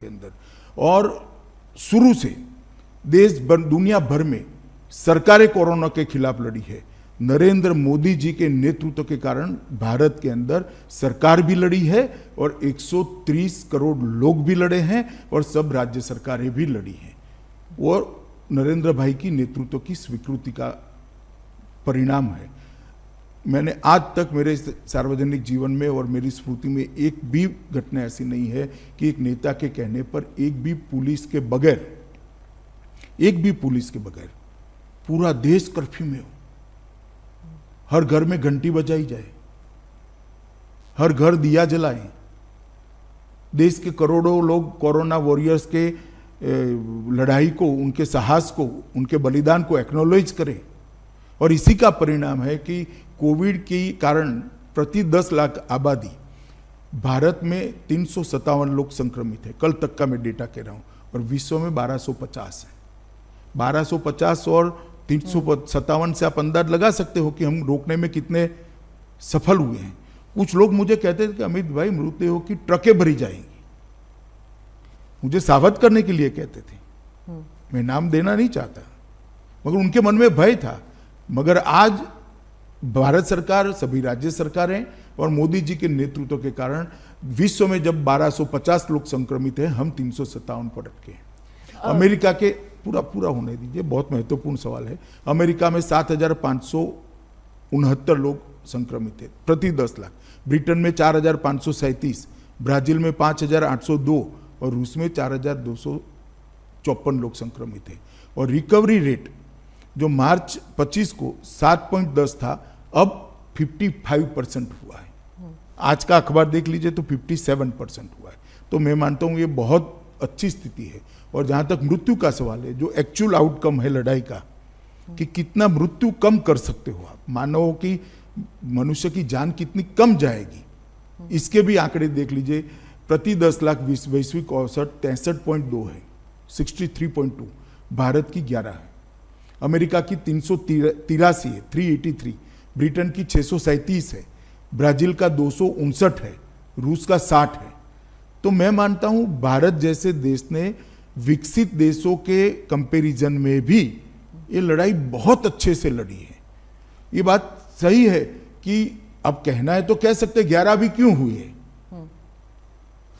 के अंदर। और शुरू से देश भर, दुनिया भर में सरकारें कोरोना के खिलाफ लड़ी है। नरेंद्र मोदी जी के नेतृत्व के कारण भारत के अंदर सरकार भी लड़ी है और 130 करोड़ लोग भी लड़े हैं और सब राज्य सरकारें भी लड़ी हैं। और नरेंद्र भाई की नेतृत्व की स्वीकृति का परिणाम है। मैंने आज तक मेरे सार्वजनिक जीवन में और मेरी स्मृति में एक भी घटना ऐसी नहीं है कि एक नेता के कहने पर एक भी पुलिस के बगैर पूरा देश कर्फ्यू में हो, हर घर में घंटी बजाई जाए, हर घर दिया जलाएं, देश के करोड़ों लोग कोरोना वॉरियर्स के लड़ाई को, उनके साहस को, उनके बलिदान को एक्नॉलेज करें। और इसी का परिणाम है कि कोविड के कारण प्रति 10 लाख आबादी भारत में 357 लोग संक्रमित है, कल तक का मैं डेटा कह रहा हूं, और विश्व में 1250 है। 1250 और 357 से आप अंदाज लगा सकते हो कि हम रोकने में कितने सफल हुए हैं। कुछ लोग मुझे कहते थे कि अमित भाई मृतदेहों की ट्रकें भरी जाएंगी, मुझे सावध करने के लिए कहते थे। मैं नाम देना नहीं चाहता, मगर उनके मन में भय था। मगर आज भारत सरकार, सभी राज्य सरकारें और मोदी जी के नेतृत्व के कारण विश्व में जब 1250 लोग संक्रमित हैं, हम 357 पर अटके हैं। अमेरिका के पूरा होने दीजिए, बहुत महत्वपूर्ण सवाल है। अमेरिका में 7,569 लोग संक्रमित है प्रति 10 लाख, ब्रिटेन में 4,537, ब्राजील में 5,802 और रूस में 4,254 लोग संक्रमित है। और रिकवरी रेट जो मार्च 25 को 7.10 था, अब 55% हुआ है। आज का अखबार देख लीजिए तो 57% हुआ है। तो मैं मानता हूं ये बहुत अच्छी स्थिति है। और जहां तक मृत्यु का सवाल है, जो एक्चुअल आउटकम है लड़ाई का, कि कितना मृत्यु कम कर सकते हो आप, मानव की, मनुष्य की जान कितनी कम जाएगी, इसके भी आंकड़े देख लीजिए। प्रति 10 लाख वैश्विक औसत 63.2 है, 63.2, भारत की 11 है, अमेरिका की 383 है, 383, ब्रिटेन की 637 है, ब्राजील का 259 है, रूस का 60 है। तो मैं मानता हूं भारत जैसे देश ने विकसित देशों के कंपैरिजन में भी ये लड़ाई बहुत अच्छे से लड़ी है। ये बात सही है कि अब कहना है तो कह सकते 11 भी क्यों हुई है,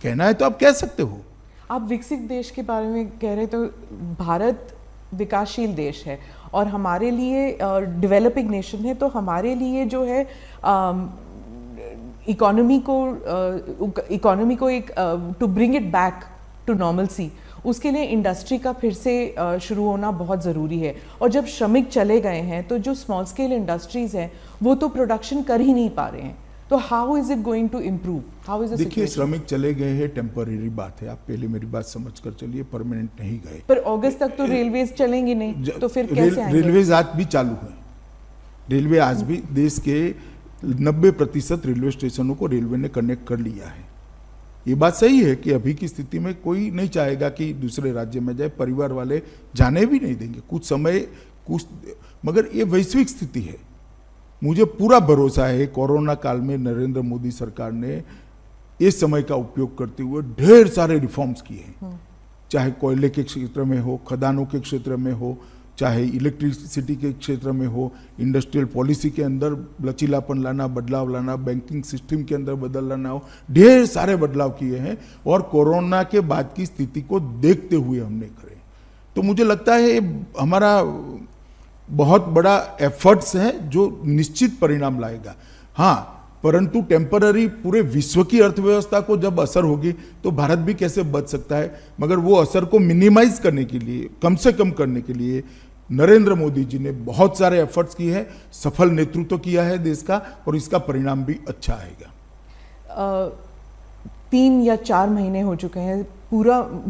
कहना है तो आप कह सकते हो। आप विकसित देश के बारे में कह रहे तो भारत विकासशील देश है और हमारे लिए डेवलपिंग नेशन है, तो हमारे लिए जो है इकोनॉमी को एक to bring it back to normalcy, उसके लिए इंडस्ट्री का फिर से शुरू होना बहुत ज़रूरी है। और जब श्रमिक चले गए हैं तो जो स्मॉल स्केल इंडस्ट्रीज हैं वो तो प्रोडक्शन कर ही नहीं पा रहे हैं, तो how is it going to improve, how is the देखिए, श्रमिक चले गए हैं, टेम्पररी बात है, आप पहले मेरी बात समझ कर चलिए, परमानेंट नहीं गए। पर अगस्त तक तो रेलवेज चलेंगे नहीं, तो फिर कैसे आएंगे? रेलवेज आज भी चालू है, रेलवे आज भी देश के 90% रेलवे स्टेशनों को रेलवे ने कनेक्ट कर लिया है। ये बात सही है कि अभी की स्थिति में कोई नहीं चाहेगा कि दूसरे राज्य में जाए, परिवार वाले जाने भी नहीं देंगे कुछ समय, मगर ये वैश्विक स्थिति है। मुझे पूरा भरोसा है कोरोना काल में नरेंद्र मोदी सरकार ने इस समय का उपयोग करते हुए ढेर सारे रिफॉर्म्स किए हैं, चाहे कोयले के क्षेत्र में हो, खदानों के क्षेत्र में हो, चाहे इलेक्ट्रिसिटी के क्षेत्र में हो, इंडस्ट्रियल पॉलिसी के अंदर लचीलापन लाना, बदलाव लाना, बैंकिंग सिस्टम के अंदर बदल लाना हो, ढेर सारे बदलाव किए हैं। और कोरोना के बाद की स्थिति को देखते हुए हमने करे, तो मुझे लगता है हमारा बहुत बड़ा एफर्ट्स है जो निश्चित परिणाम लाएगा। हाँ, परंतु टेम्पररी पूरे विश्व की अर्थव्यवस्था को जब असर होगी तो भारत भी कैसे बच सकता है, मगर वो असर को मिनिमाइज करने के लिए, कम से कम करने के लिए नरेंद्र मोदी जी ने बहुत सारे एफर्ट्स किए हैं, सफल नेतृत्व किया है देश का, और इसका परिणाम भी अच्छा आएगा। 3 या 4 महीने हो चुके हैं,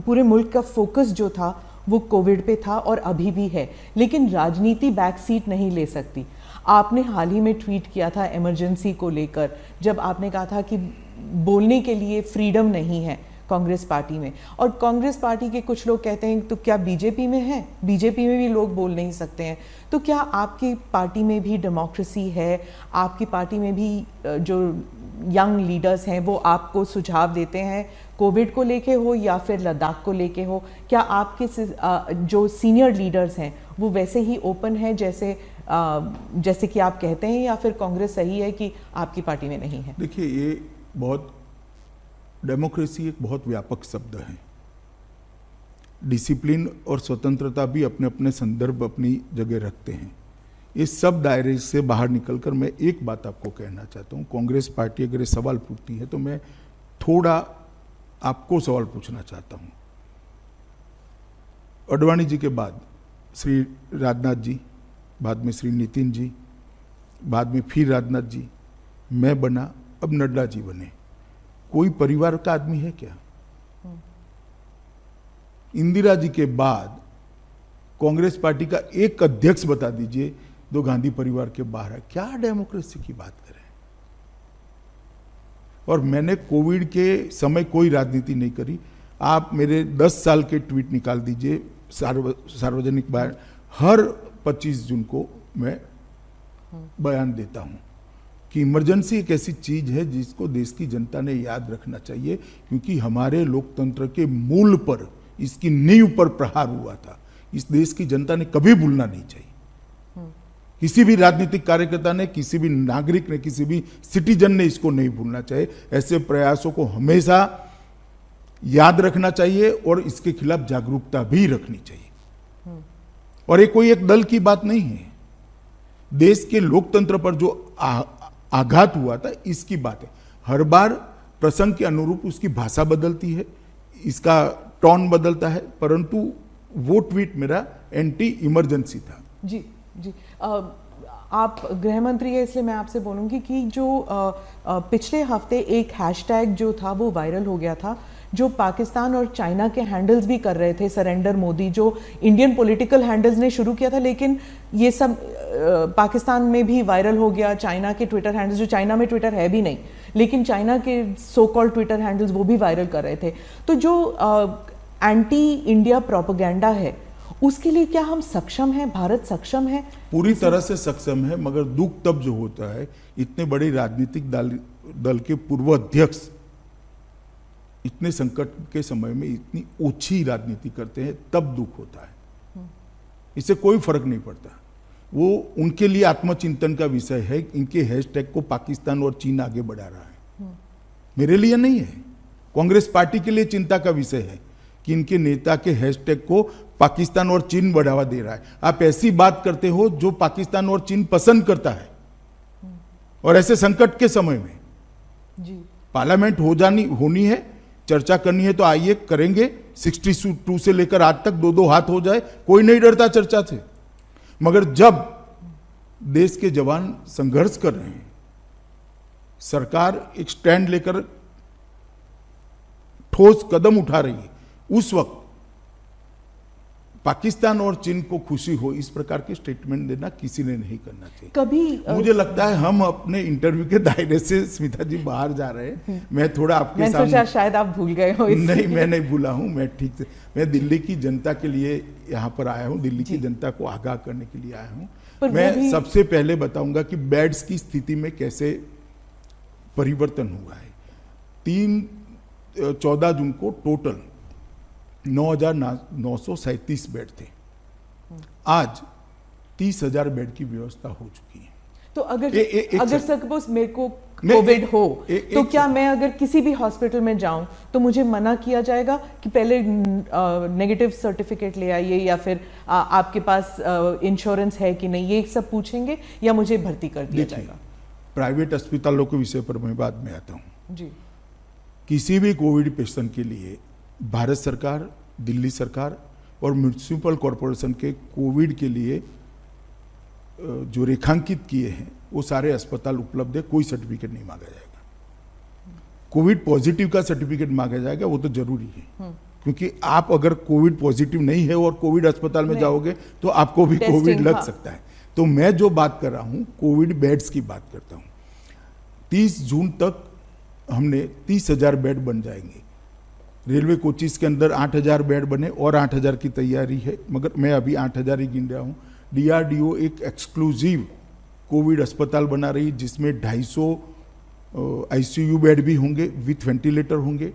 पूरे मुल्क का फोकस जो था वो कोविड पे था और अभी भी है, लेकिन राजनीति बैक सीट नहीं ले सकती। आपने हाल ही में ट्वीट किया था इमरजेंसी को लेकर, जब आपने कहा था कि बोलने के लिए फ्रीडम नहीं है कांग्रेस पार्टी में, और कांग्रेस पार्टी के कुछ लोग कहते हैं तो क्या बीजेपी में है, बीजेपी में भी लोग बोल नहीं सकते हैं, तो क्या आपकी पार्टी में भी डेमोक्रेसी है, आपकी पार्टी में भी जो यंग लीडर्स हैं वो आपको सुझाव देते हैं, कोविड को लेके हो या फिर लद्दाख को लेके हो? क्या आपके जो सीनियर लीडर्स हैं वो वैसे ही ओपन है जैसे कि आप कहते हैं, या फिर कांग्रेस सही है कि आपकी पार्टी में नहीं है? देखिए, ये बहुत, डेमोक्रेसी एक बहुत व्यापक शब्द है। डिसिप्लिन और स्वतंत्रता भी अपने अपने संदर्भ, अपनी जगह रखते हैं। इस सब दायरे से बाहर निकलकर मैं एक बात आपको कहना चाहता हूँ। कांग्रेस पार्टी अगर ये सवाल पूछती है तो मैं थोड़ा आपको सवाल पूछना चाहता हूँ। अडवाणी जी के बाद श्री राजनाथ जी, बाद में श्री नितिन जी, बाद में फिर राजनाथ जी, मैं बना, अब नड्डा जी बने। कोई परिवार का आदमी है क्या? इंदिरा जी के बाद कांग्रेस पार्टी का एक अध्यक्ष बता दीजिए जो गांधी परिवार के बाहर है। क्या डेमोक्रेसी की बात करें? और मैंने कोविड के समय कोई राजनीति नहीं करी। आप मेरे 10 साल के ट्वीट निकाल दीजिए सार्वजनिक बयान, हर 25 जून को मैं बयान देता हूं कि इमरजेंसी एक ऐसी चीज है जिसको देश की जनता ने याद रखना चाहिए, क्योंकि हमारे लोकतंत्र के मूल पर, इसकी नींव पर प्रहार हुआ था। इस देश की जनता ने कभी भूलना नहीं चाहिए। किसी भी राजनीतिक कार्यकर्ता ने, किसी भी नागरिक ने, किसी भी सिटीजन ने इसको नहीं भूलना चाहिए। ऐसे प्रयासों को हमेशा याद रखना चाहिए और इसके खिलाफ जागरूकता भी रखनी चाहिए। और ये कोई एक दल की बात नहीं है, देश के लोकतंत्र पर जो आघात हुआ था इसकी बात है। हर बार प्रसंग के अनुरूप उसकी भाषा बदलती है, इसका टोन बदलता है, परंतु वो ट्वीट मेरा एंटी इमरजेंसी था। जी जी। आप गृह मंत्री है, इसलिए मैं आपसे बोलूंगी कि जो पिछले हफ्ते एक हैशटैग जो था वो वायरल हो गया था, जो पाकिस्तान और चाइना के हैंडल्स भी कर रहे थे, सरेंडर मोदी, जो इंडियन पॉलिटिकल हैंडल्स ने शुरू किया था, लेकिन ये सब पाकिस्तान में भी वायरल हो गया। चाइना के ट्विटर हैंडल्स, जो चाइना में ट्विटर है भी नहीं, लेकिन चाइना के सो कॉल्ड ट्विटर हैंडल्स वो भी वायरल कर रहे थे। तो जो एंटी इंडिया प्रोपेगेंडा है उसके लिए क्या हम सक्षम हैं? भारत सक्षम है? पूरी तरह से सक्षम है, मगर दुख तब जो होता है, इतने बड़े राजनीतिक दल के पूर्व अध्यक्ष इतने संकट के समय में इतनी ओछी राजनीति करते हैं, तब दुख होता है। इससे कोई फर्क नहीं पड़ता। वो उनके लिए आत्मचिंतन का विषय है। इनके हैशटैग को पाकिस्तान और चीन आगे बढ़ा रहा है, मेरे लिए नहीं है। कांग्रेस पार्टी के लिए चिंता का विषय है कि इनके नेता के हैशटैग को पाकिस्तान और चीन बढ़ावा दे रहा है। आप ऐसी बात करते हो जो पाकिस्तान और चीन पसंद करता है, और ऐसे संकट के समय में जी पार्लियामेंट होनी है, चर्चा करनी है तो आइए करेंगे। 62 से लेकर आज तक 2-2 हाथ हो जाए, कोई नहीं डरता चर्चा से। मगर जब देश के जवान संघर्ष कर रहे हैं, सरकार एक स्टैंड लेकर ठोस कदम उठा रही है, उस वक्त पाकिस्तान और चीन को खुशी हो इस प्रकार के स्टेटमेंट देना किसी ने नहीं करना चाहिए। कभी मुझे लगता है हम अपने इंटरव्यू के दायरे से स्मिता जी बाहर जा रहे हैं। मैं थोड़ा आपके मैं सोचा शायद आप भूल गए हो। नहीं, मैं नहीं भूला हूं। मैं ठीक से, मैं दिल्ली की जनता के लिए यहाँ पर आया हूँ, दिल्ली की जनता को आगाह करने के लिए आया हूँ। मैं सबसे पहले बताऊंगा कि बेड्स की स्थिति में कैसे परिवर्तन हुआ है। 14 जून को टोटल 9,937 बेड थे, आज 30,000 बेड की व्यवस्था हो चुकी है। तो अगर सपोज मेरे को कोविड हो तो क्या मैं अगर किसी भी हॉस्पिटल में जाऊं तो मुझे मना किया जाएगा कि पहले नेगेटिव सर्टिफिकेट ले आइए, या फिर आपके पास इंश्योरेंस है कि नहीं, ये सब पूछेंगे, या मुझे भर्ती कर दिया जाएगा? प्राइवेट अस्पतालों के विषय पर मैं बाद में आता हूं। जी। किसी भी कोविड पेशेंट के लिए भारत सरकार, दिल्ली सरकार और म्युनिसिपल कॉरपोरेशन के कोविड के लिए जो रेखांकित किए हैं वो सारे अस्पताल उपलब्ध है। कोई सर्टिफिकेट नहीं मांगा जाएगा। कोविड पॉजिटिव का सर्टिफिकेट मांगा जाएगा, वो तो जरूरी है, क्योंकि आप अगर कोविड पॉजिटिव नहीं है और कोविड अस्पताल में जाओगे तो आपको भी कोविड लग सकता है। तो मैं जो बात कर रहा हूं कोविड बेड्स की बात करता हूं। 30 जून तक हमने 30,000 बेड बन जाएंगे। रेलवे कोचिस के अंदर 8,000 बेड बने और 8,000 की तैयारी है, मगर मैं अभी 8,000 ही गिन रहा हूँ। DRDO एक एक्सक्लूसिव कोविड अस्पताल बना रही, जिसमें 250 आईसीयू बेड भी होंगे, विथ वेंटिलेटर होंगे,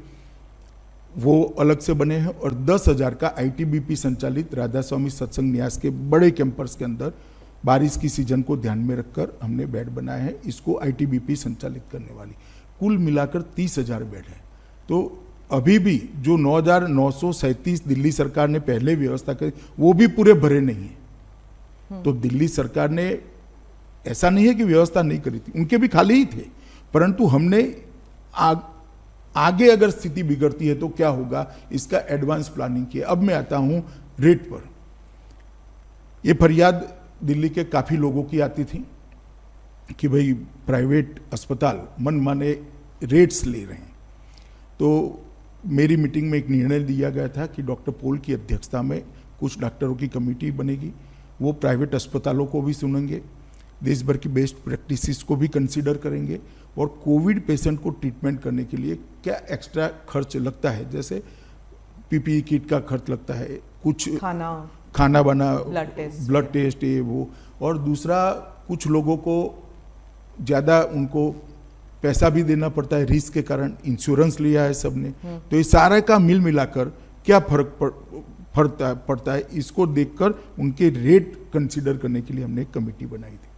वो अलग से बने हैं। और 10,000 का आईटीबीपी संचालित राधा स्वामी सत्संग न्यास के बड़े कैंपस के अंदर बारिश की सीजन को ध्यान में रखकर हमने बेड बनाए हैं, इसको आईटीबीपी संचालित करने वाली। कुल मिलाकर 30,000 बेड है। तो अभी भी जो 9,937 दिल्ली सरकार ने पहले व्यवस्था करी, वो भी पूरे भरे नहीं है। तो दिल्ली सरकार ने, ऐसा नहीं है कि व्यवस्था नहीं करी थी, उनके भी खाली ही थे, परंतु हमने आगे अगर स्थिति बिगड़ती है तो क्या होगा, इसका एडवांस प्लानिंग किया। अब मैं आता हूं रेट पर। ये फरियाद दिल्ली के काफी लोगों की आती थी कि भाई प्राइवेट अस्पताल मनमाने रेट्स ले रहे हैं। तो मेरी मीटिंग में एक निर्णय लिया गया था कि डॉक्टर पॉल की अध्यक्षता में कुछ डॉक्टरों की कमेटी बनेगी, वो प्राइवेट अस्पतालों को भी सुनेंगे, देश भर की बेस्ट प्रैक्टिसेस को भी कंसीडर करेंगे, और कोविड पेशेंट को ट्रीटमेंट करने के लिए क्या एक्स्ट्रा खर्च लगता है, जैसे पीपीई किट का खर्च लगता है, कुछ खाना बना, ब्लड टेस्ट, ये वो, और दूसरा कुछ लोगों को ज़्यादा उनको पैसा भी देना पड़ता है रिस्क के कारण, इंश्योरेंस लिया है सबने। तो ये सारे का मिल मिलाकर क्या फर्क पड़ता है, इसको देखकर उनके रेट कंसीडर करने के लिए हमने एक कमेटी बनाई थी।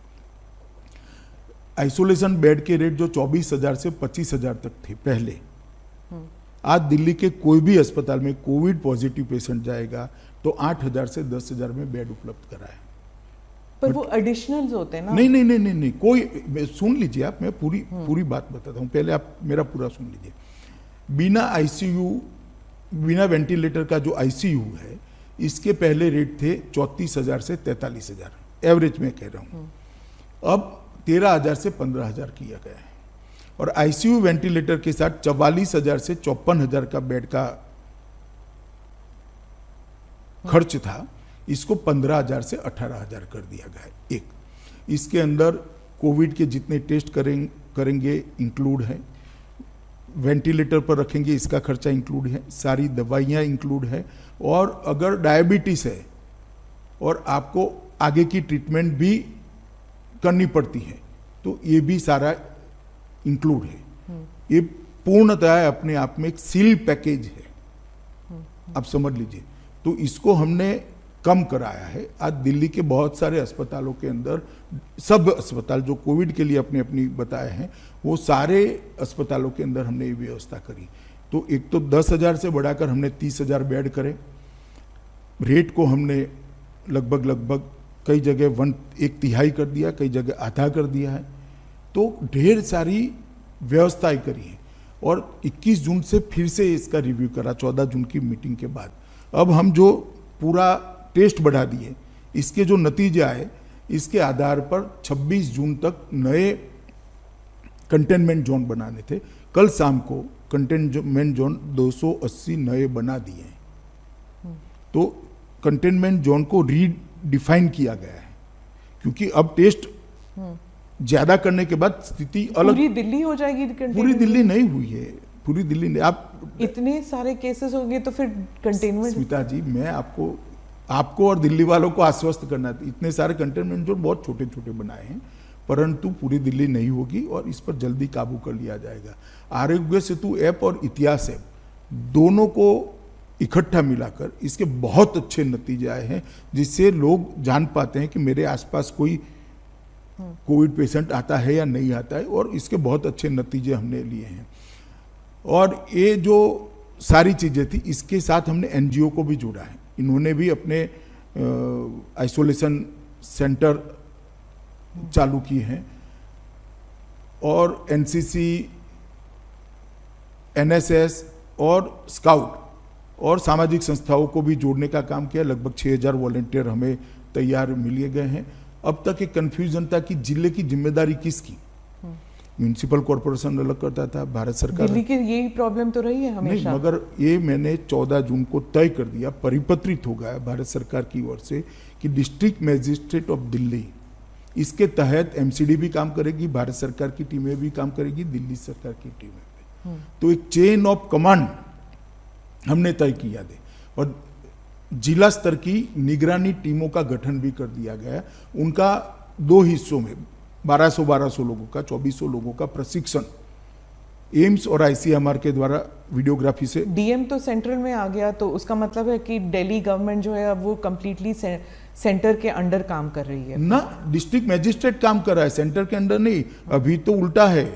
आइसोलेशन बेड के रेट जो 24,000 से 25,000 तक थे पहले, आज दिल्ली के कोई भी अस्पताल में कोविड पॉजिटिव पेशेंट जाएगा तो 8,000 से 10,000 में बेड उपलब्ध करा है। पर वो एडिशनल्स होते हैं ना? नहीं, कोई, सुन लीजिए आप, मैं पूरी बात बताता हूँ, पहले आप मेरा पूरा सुन लीजिए। बिना आईसीयू, बिना वेंटिलेटर का जो आईसीयू है, इसके पहले रेट थे 34,000 से 43,000, एवरेज में कह रहा हूँ। अब 13,000 से 15,000 किया गया है, और आईसीयू वेंटिलेटर के साथ 44,000 से 54,000 का बेड का खर्च था, इसको 15,000 से 18,000 कर दिया गया है। एक, इसके अंदर कोविड के जितने टेस्ट करेंगे इंक्लूड है, वेंटिलेटर पर रखेंगे इसका खर्चा इंक्लूड है, सारी दवाइयाँ इंक्लूड है, और अगर डायबिटीज है और आपको आगे की ट्रीटमेंट भी करनी पड़ती है तो ये भी सारा इंक्लूड है। ये पूर्णतः अपने आप में एक सील पैकेज है, आप समझ लीजिए। तो इसको हमने कम कराया है। आज दिल्ली के बहुत सारे अस्पतालों के अंदर, सब अस्पताल जो कोविड के लिए अपनी अपनी बताए हैं, वो सारे अस्पतालों के अंदर हमने ये व्यवस्था करी। तो एक तो 10,000 से बढ़ाकर हमने 30,000 बेड करे, रेट को हमने लगभग कई जगह 1/3 कर दिया, कई जगह आधा कर दिया है। तो ढेर सारी व्यवस्थाएं करी है, और 21 जून से फिर से इसका रिव्यू करा, 14 जून की मीटिंग के बाद। अब हम जो पूरा टेस्ट बढ़ा दिए, इसके जो नतीजे आए, इसके आधार पर 26 जून तक नए कंटेनमेंट जोन बनाने थे। कल शाम को कंटेनमेंट जोन 280 नए बना दिए हैं। तो कंटेनमेंट जोन को रीडिफाइन किया गया है, क्योंकि अब टेस्ट ज्यादा करने के बाद स्थिति अलग। पूरी दिल्ली हो जाएगी? पूरी दिल्ली नहीं हुई है, पूरी दिल्ली नहीं। आप इतने सारे केसेस होंगे तो फिर कंटेनमेंट। स्मिता जी, मैं आपको और दिल्ली वालों को आश्वस्त करना, इतने सारे कंटेनमेंट जोन बहुत छोटे छोटे बनाए हैं, परंतु पूरी दिल्ली नहीं होगी, और इस पर जल्दी काबू कर लिया जाएगा। आरोग्य सेतु ऐप और इतिहास ऐप दोनों को इकट्ठा मिलाकर इसके बहुत अच्छे नतीजे आए हैं, जिससे लोग जान पाते हैं कि मेरे आसपास कोई कोविड पेशेंट आता है या नहीं आता है, और इसके बहुत अच्छे नतीजे हमने लिए हैं। और ये जो सारी चीज़ें थी, इसके साथ हमने एनजीओ को भी जोड़ा है। इन्होंने भी अपने आइसोलेशन सेंटर चालू किए हैं, और एनसीसी, एनएसएस और स्काउट और सामाजिक संस्थाओं को भी जोड़ने का काम किया। लगभग 6,000 वॉलंटियर हमें तैयार मिल गए हैं। अब तक एक कन्फ्यूजन था कि जिले की जिम्मेदारी किसकी, म्यूनिसिपल कॉर्पोरेशन अलग करता था, भारत सरकार। दिल्ली की यही प्रॉब्लम तो रही है हमेशा। नहीं, मगर ये मैंने 14 जून को तय कर दिया, परिपत्रित हो गया भारत सरकार की ओर से, कि डिस्ट्रिक्ट मैजिस्ट्रेट ऑफ दिल्ली, इसके तहत एमसीडी भी काम करेगी, भारत सरकार की टीमें भी काम करेगी, दिल्ली सरकार की टीमें भी। तो एक चेन ऑफ कमांड हमने तय किया दे, और जिला स्तर की निगरानी टीमों का गठन भी कर दिया गया। उनका 2 हिस्सों में 1200 लोगों का, 2400 लोगों का प्रशिक्षण एम्स और आईसीएमआर के द्वारा वीडियोग्राफी से। डीएम तो सेंट्रल में आ गया, तो उसका मतलब है कि दिल्ली गवर्नमेंट जो है अब वो कम्प्लीटली सेंटर के अंडर काम कर रही है ना, डिस्ट्रिक्ट मैजिस्ट्रेट काम कर रहा है, सेंटर के अंडर नहीं। अभी तो उल्टा है,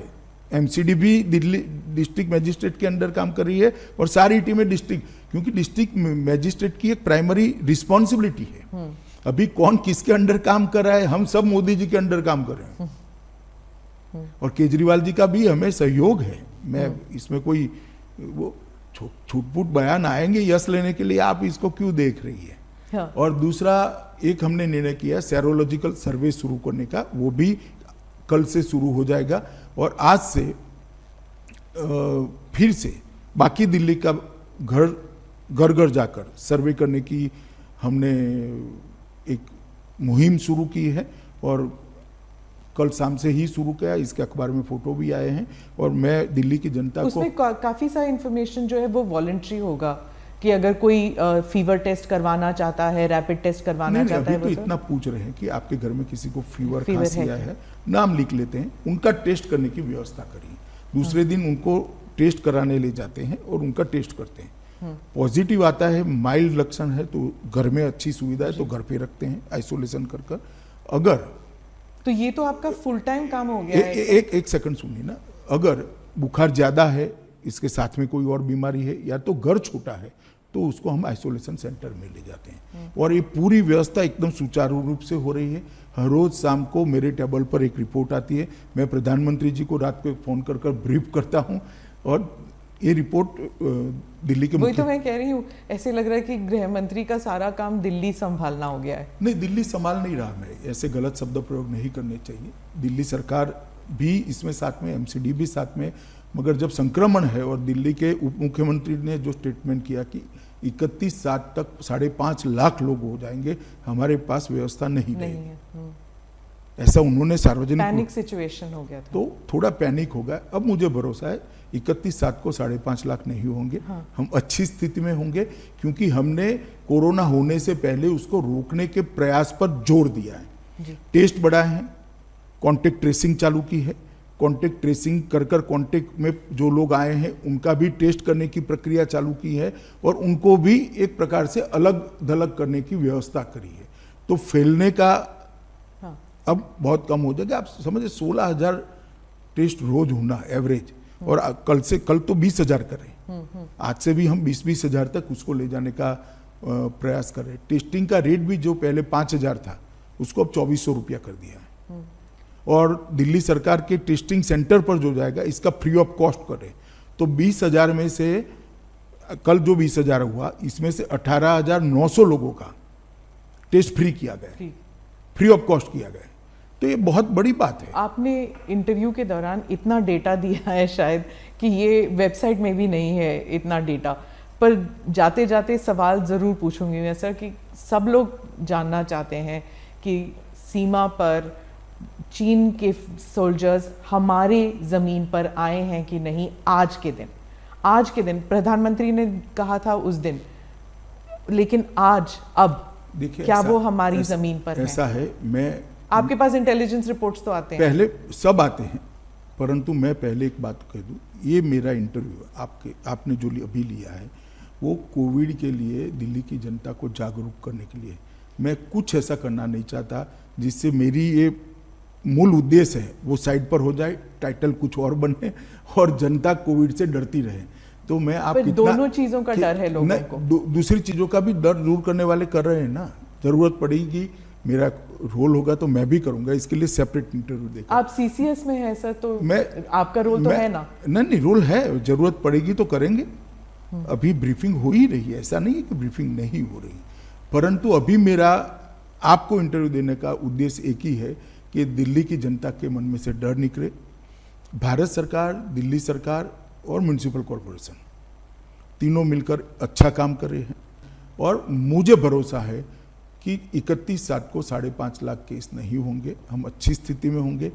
एमसीडी भी दिल्ली डिस्ट्रिक्ट मैजिस्ट्रेट के अंडर काम कर रही है और सारी टीमें डिस्ट्रिक्ट, क्योंकि डिस्ट्रिक्ट मैजिस्ट्रेट की एक प्राइमरी रिस्पॉन्सिबिलिटी है। अभी कौन किसके अंडर काम कर रहा है, हम सब मोदी जी के अंडर काम कर रहे हैं और केजरीवाल जी का भी हमें सहयोग है। मैं इसमें कोई वो छूट-फूट बयान आएंगे यश लेने के लिए, आप इसको क्यों देख रही है। हाँ। और दूसरा एक हमने निर्णय किया सेरोलॉजिकल सर्वे शुरू करने का, वो भी कल से शुरू हो जाएगा और आज से फिर से बाकी दिल्ली का घर घर जाकर सर्वे करने की हमने एक मुहिम शुरू की है और कल शाम से ही शुरू किया। इसके अखबार में फोटो भी आए हैं और मैं दिल्ली की जनता उसमें को काफी सारी इंफॉर्मेशन जो है वो वॉलंटरी होगा कि अगर कोई फीवर टेस्ट करवाना चाहता है, रैपिड टेस्ट करवाना चाहता है। अभी तो इतना पूछ रहे हैं कि आपके घर में किसी को फीवर खांसी आया है, नाम लिख लेते हैं, उनका टेस्ट करने की व्यवस्था करिए। दूसरे दिन उनको टेस्ट कराने ले जाते हैं और उनका टेस्ट करते हैं। पॉजिटिव आता है, माइल्ड लक्षण है तो घर में अच्छी सुविधा है तो घर पे रखते हैं आइसोलेशन कर। अगर तो ये तो आपका फुल टाइम काम हो गया है। एक सेकंड सुनिए ना, अगर बुखार ज्यादा है, इसके साथ में कोई और बीमारी है या तो घर छोटा है तो उसको हम आइसोलेशन सेंटर में ले जाते हैं और ये पूरी व्यवस्था एकदम सुचारू रूप से हो रही है। हर रोज शाम को मेरे टेबल पर एक रिपोर्ट आती है, मैं प्रधानमंत्री जी को रात को फोन कर ब्रीफ करता हूं और ये रिपोर्ट दिल्ली के वही तो मैं कह रही हूँ, ऐसे लग रहा है कि गृह मंत्री का सारा काम दिल्ली संभालना हो गया है। नहीं, दिल्ली संभाल नहीं रहा, मैं ऐसे गलत शब्द प्रयोग नहीं करने चाहिए। दिल्ली सरकार भी इसमें साथ में, एमसीडी भी साथ में, मगर जब संक्रमण है और दिल्ली के उप मुख्यमंत्री ने जो स्टेटमेंट किया कि 31/7 तक 5.5 लाख लोग हो जाएंगे, हमारे पास व्यवस्था नहीं है। ऐसा उन्होंने सार्वजनिक, पैनिक सिचुएशन हो गया था, तो थोड़ा पैनिक होगा। अब मुझे भरोसा है 31/7 को 5.5 लाख नहीं होंगे। हाँ। हम अच्छी स्थिति में होंगे क्योंकि हमने कोरोना होने से पहले उसको रोकने के प्रयास पर जोर दिया है जी। टेस्ट बढ़ाए हैं, कॉन्टेक्ट ट्रेसिंग चालू की है, कॉन्टेक्ट ट्रेसिंग कर कॉन्टेक्ट में जो लोग आए हैं उनका भी टेस्ट करने की प्रक्रिया चालू की है और उनको भी एक प्रकार से अलग थलग करने की व्यवस्था करी है। तो फैलने का हाँ। अब बहुत कम हो जाएगा। आप समझे 16,000 टेस्ट रोज होना एवरेज, और कल तो 20,000 करें, आज से भी हम 20-20 हजार तक उसको ले जाने का प्रयास कर रहे हैं। टेस्टिंग का रेट भी जो पहले 5,000 था उसको अब 2,400 रुपया कर दिया है और दिल्ली सरकार के टेस्टिंग सेंटर पर जो जाएगा इसका फ्री ऑफ कॉस्ट करे। तो 20,000 में से कल जो 20,000 हुआ, इसमें से 18,900 लोगों का टेस्ट फ्री किया गया, फ्री ऑफ कॉस्ट किया गया। तो ये बहुत बड़ी बात है। आपने इंटरव्यू के दौरान इतना डेटा दिया है शायद कि ये वेबसाइट में भी नहीं है इतना डेटा, पर जाते जाते सवाल ज़रूर पूछूंगी मैं सर कि सब लोग जानना चाहते हैं कि सीमा पर चीन के सोल्जर्स हमारे ज़मीन पर आए हैं कि नहीं। आज के दिन प्रधानमंत्री ने कहा था उस दिन, लेकिन आज अब देखिए क्या वो हमारी ज़मीन पर है? ऐसा है, मैं आपके पास इंटेलिजेंस रिपोर्ट्स तो आते हैं? पहले सब आते हैं, परंतु मैं पहले एक बात कह दूं, ये मेरा इंटरव्यू आपने जो अभी लिया है वो कोविड के लिए दिल्ली की जनता को जागरूक करने के लिए। मैं कुछ ऐसा करना नहीं चाहता जिससे मेरी ये मूल उद्देश्य है वो साइड पर हो जाए, टाइटल कुछ और बने और जनता कोविड से डरती रहे। तो मैं आप दोनों चीजों का डर है लोगों को, दूसरी चीजों का भी डर दूर करने वाले कर रहे हैं ना। जरूरत पड़ेगी, मेरा रोल होगा तो मैं भी करूंगा, इसके लिए सेपरेट इंटरव्यू देगा। आप सीसीएस में है सर, तो मैं आपका रोल तो है ना? नहीं, रोल है, जरूरत पड़ेगी तो करेंगे। अभी ब्रीफिंग हो ही रही है, ऐसा नहीं है कि ब्रीफिंग नहीं हो रही, परंतु अभी मेरा आपको इंटरव्यू देने का उद्देश्य एक ही है कि दिल्ली की जनता के मन में से डर निकले। भारत सरकार, दिल्ली सरकार और म्युनिसिपल कॉरपोरेशन तीनों मिलकर अच्छा काम कर रहे हैं और मुझे भरोसा है कि 31/7 को 5.5 लाख केस नहीं होंगे, हम अच्छी स्थिति में होंगे,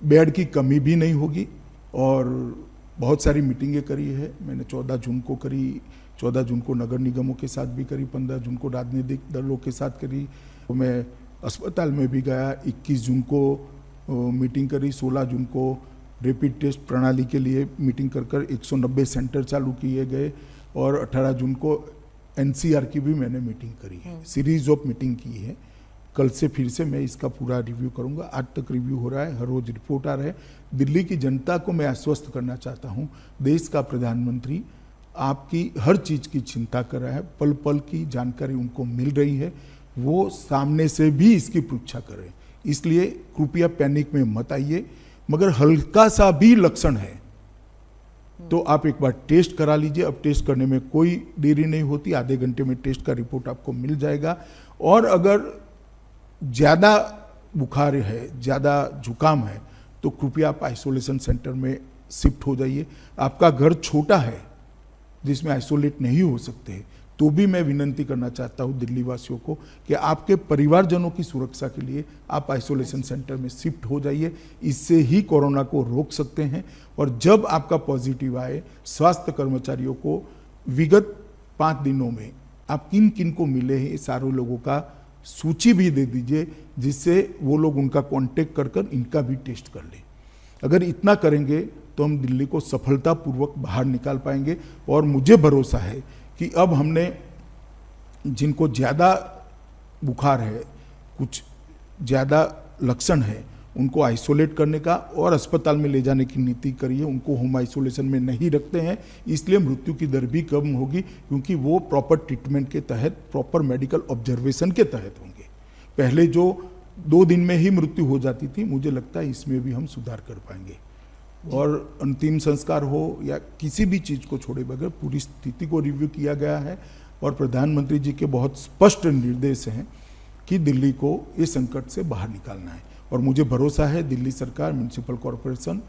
बेड की कमी भी नहीं होगी। और बहुत सारी मीटिंगें करी है मैंने, 14 जून को करी, 14 जून को नगर निगमों के साथ भी करी, 15 जून को राजनीतिक दलों के साथ करी, मैं अस्पताल में भी गया, 21 जून को मीटिंग करी, 16 जून को रैपिड टेस्ट प्रणाली के लिए मीटिंग कर 190 सेंटर चालू किए गए और 18 जून को एनसीआर की भी मैंने मीटिंग करी है, सीरीज ऑफ मीटिंग की है। कल से फिर से मैं इसका पूरा रिव्यू करूंगा। आज तक रिव्यू हो रहा है, हर रोज रिपोर्ट आ रहा है। दिल्ली की जनता को मैं आश्वस्त करना चाहता हूं, देश का प्रधानमंत्री आपकी हर चीज की चिंता कर रहा है, पल पल की जानकारी उनको मिल रही है, वो सामने से भी इसकी परीक्षा करें। इसलिए कृपया पैनिक में मत आइए, मगर हल्का सा भी लक्षण है तो आप एक बार टेस्ट करा लीजिए। अब टेस्ट करने में कोई देरी नहीं होती, आधे घंटे में टेस्ट का रिपोर्ट आपको मिल जाएगा। और अगर ज़्यादा बुखार है, ज़्यादा जुकाम है, तो कृपया आप आइसोलेशन सेंटर में शिफ्ट हो जाइए। आपका घर छोटा है जिसमें आइसोलेट नहीं हो सकते, तो भी मैं विनंती करना चाहता हूं दिल्ली वासियों को कि आपके परिवारजनों की सुरक्षा के लिए आप आइसोलेशन सेंटर में शिफ्ट हो जाइए। इससे ही कोरोना को रोक सकते हैं। और जब आपका पॉजिटिव आए, स्वास्थ्य कर्मचारियों को विगत 5 दिनों में आप किन किन को मिले हैं, सारे लोगों का सूची भी दे दीजिए, जिससे वो लोग उनका कांटेक्ट कर इनका भी टेस्ट कर लें। अगर इतना करेंगे तो हम दिल्ली को सफलतापूर्वक बाहर निकाल पाएंगे। और मुझे भरोसा है कि अब हमने जिनको ज़्यादा बुखार है, कुछ ज़्यादा लक्षण है, उनको आइसोलेट करने का और अस्पताल में ले जाने की नीति करी है। उनको होम आइसोलेशन में नहीं रखते हैं, इसलिए मृत्यु की दर भी कम होगी, क्योंकि वो प्रॉपर ट्रीटमेंट के तहत, प्रॉपर मेडिकल ऑब्जर्वेशन के तहत होंगे। पहले जो 2 दिन में ही मृत्यु हो जाती थी, मुझे लगता है इसमें भी हम सुधार कर पाएंगे। और अंतिम संस्कार हो या किसी भी चीज़ को छोड़े बगैर पूरी स्थिति को रिव्यू किया गया है। और प्रधानमंत्री जी के बहुत स्पष्ट निर्देश हैं कि दिल्ली को इस संकट से बाहर निकालना है। और मुझे भरोसा है दिल्ली सरकार, म्युनिसिपल कॉरपोरेशन,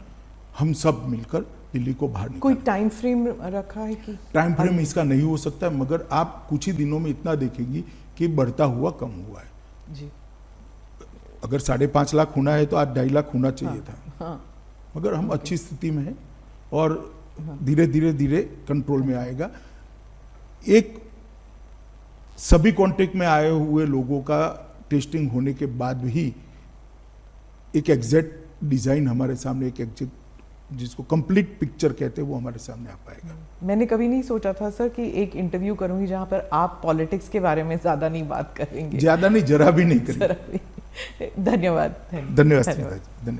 हम सब मिलकर दिल्ली को बाहर निकालेंगे। कोई टाइम फ्रेम रखा है कि? टाइम फ्रेम इसका नहीं हो सकता, मगर आप कुछ ही दिनों में इतना देखेंगी कि बढ़ता हुआ कम हुआ है जी। अगर 5.5 लाख होना है तो आज 2.5 लाख होना चाहिए था। हाँ। मगर हम अच्छी स्थिति में हैं और धीरे धीरे कंट्रोल में आएगा। एक सभी कांटेक्ट में आए हुए लोगों का टेस्टिंग होने के बाद भी एक एग्जैक्ट डिजाइन हमारे सामने, एक एग्जैक्ट जिसको कंप्लीट पिक्चर कहते हैं, वो हमारे सामने आ पाएगा। मैंने कभी नहीं सोचा था सर कि एक इंटरव्यू करूंगी जहां पर आप पॉलिटिक्स के बारे में ज्यादा नहीं बात करेंगे। ज्यादा नहीं, जरा भी नहीं करेंगे। धन्यवाद। धन्यवाद।